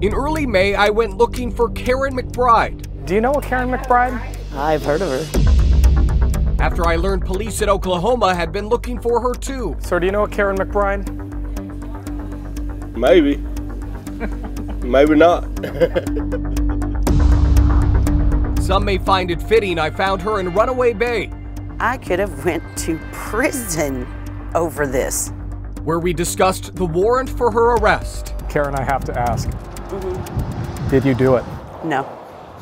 In early May, I went looking for Karen McBride. Do you know a Karen McBride? I've heard of her. After I learned police at Oklahoma had been looking for her too. Sir, do you know a Karen McBride? Maybe. Maybe not. Some may find it fitting I found her in Runaway Bay. I could have went to prison over this. Where we discussed the warrant for her arrest. Karen, I have to ask. Did you do it? No,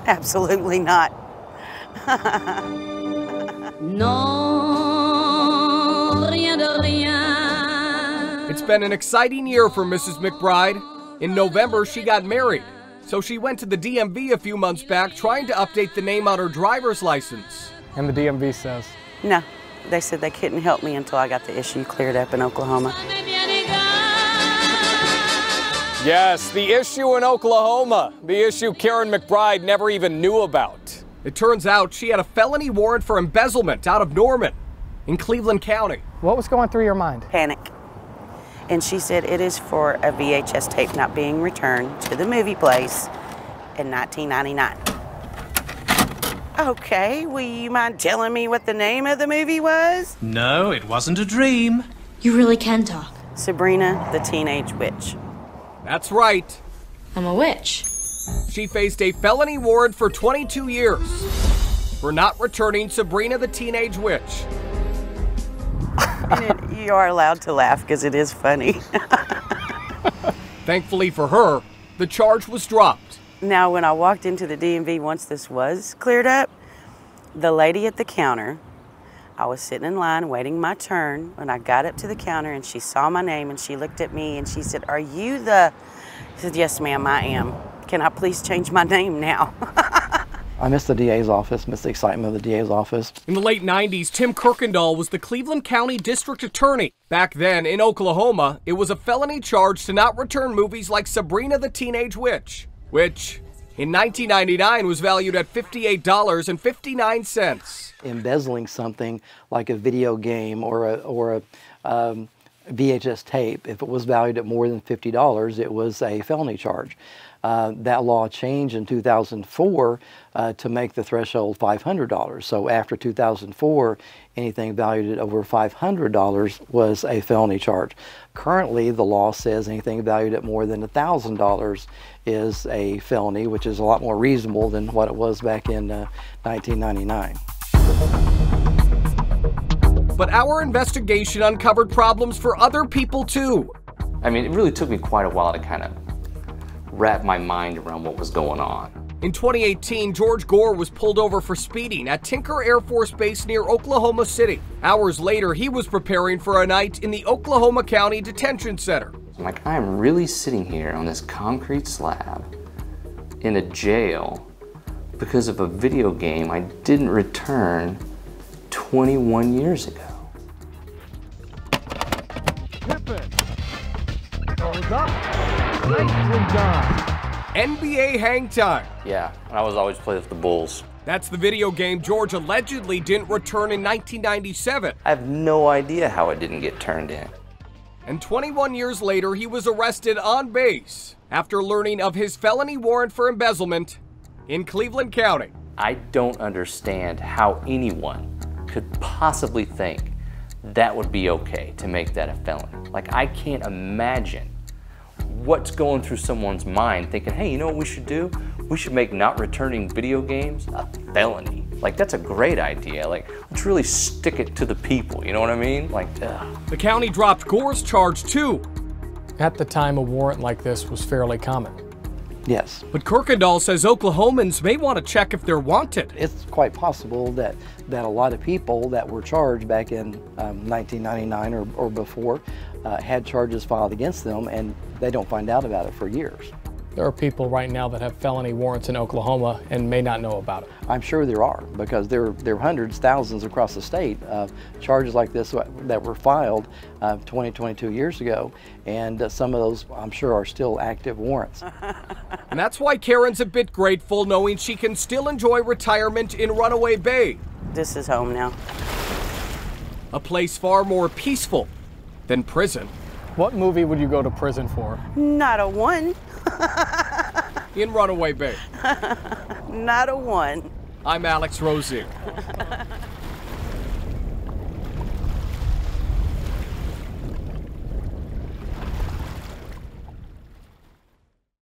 absolutely not. Non, rien de rien. It's been an exciting year for Mrs. McBride. In November, she got married. So she went to the DMV a few months back trying to update the name on her driver's license. And the DMV says? No, they said they couldn't help me until I got the issue cleared up in Oklahoma. Yes, the issue in Oklahoma. The issue Karen McBride never even knew about. It turns out she had a felony warrant for embezzlement out of Norman in Cleveland County. What was going through your mind? Panic. And she said it is for a VHS tape not being returned to the movie place in 1999. Okay, will you mind telling me what the name of the movie was? No, it wasn't a dream. You really can talk. Sabrina the Teenage Witch. That's right. I'm a witch. She faced a felony warrant for 22 years for not returning Sabrina the Teenage Witch. You are allowed to laugh because it is funny. Thankfully for her, the charge was dropped. Now, when I walked into the DMV once this was cleared up, the lady at the counter, I was sitting in line waiting my turn when I got up to the counter and she saw my name and she looked at me and she said, "Are you the..." I said, "Yes, ma'am, I am. Can I please change my name now?" I miss the DA's office, miss the excitement of the DA's office. In the late 90s, Tim Kirkendall was the Cleveland County District Attorney. Back then, in Oklahoma, it was a felony charge to not return movies like Sabrina the Teenage Witch, which in 1999 was valued at $58.59. Embezzling something like a video game or a VHS tape, if it was valued at more than $50, it was a felony charge. That law changed in 2004 to make the threshold $500. So after 2004, anything valued at over $500 was a felony charge. Currently, the law says anything valued at more than $1,000 is a felony, which is a lot more reasonable than what it was back in 1999. But our investigation uncovered problems for other people too. I mean, it really took me quite a while to kind of wrap my mind around what was going on. In 2018, George Gore was pulled over for speeding at Tinker Air Force Base near Oklahoma City. Hours later, he was preparing for a night in the Oklahoma County Detention Center. Like, I'm really sitting here on this concrete slab in a jail because of a video game I didn't return 21 years ago. NBA Hang Time. Yeah, I was always playing with the Bulls. That's the video game George allegedly didn't return in 1997. I have no idea how it didn't get turned in. And 21 years later, he was arrested on base after learning of his felony warrant for embezzlement in Cleveland County. I don't understand how anyone could possibly think that would be okay to make that a felony. Like, I can't imagine what's going through someone's mind thinking, hey, you know what we should do? We should make not returning video games a felony. Like, that's a great idea. Like, let's really stick it to the people, you know what I mean? Like, ugh. The county dropped Gore's charge too. At the time, a warrant like this was fairly common. Yes. But Kirkendall says Oklahomans may want to check if they're wanted. It's quite possible that a lot of people that were charged back in 1999 or before had charges filed against them, and they don't find out about it for years. There are people right now that have felony warrants in Oklahoma and may not know about it. I'm sure there are, because there are hundreds, thousands across the state of charges like this that were filed 20, 22 years ago, and some of those, I'm sure, are still active warrants. And that's why Karen's a bit grateful knowing she can still enjoy retirement in Runaway Bay. This is home now. A place far more peaceful than prison. What movie would you go to prison for? Not a one. in Runaway Babe? Not a one. I'm Alex Rozier.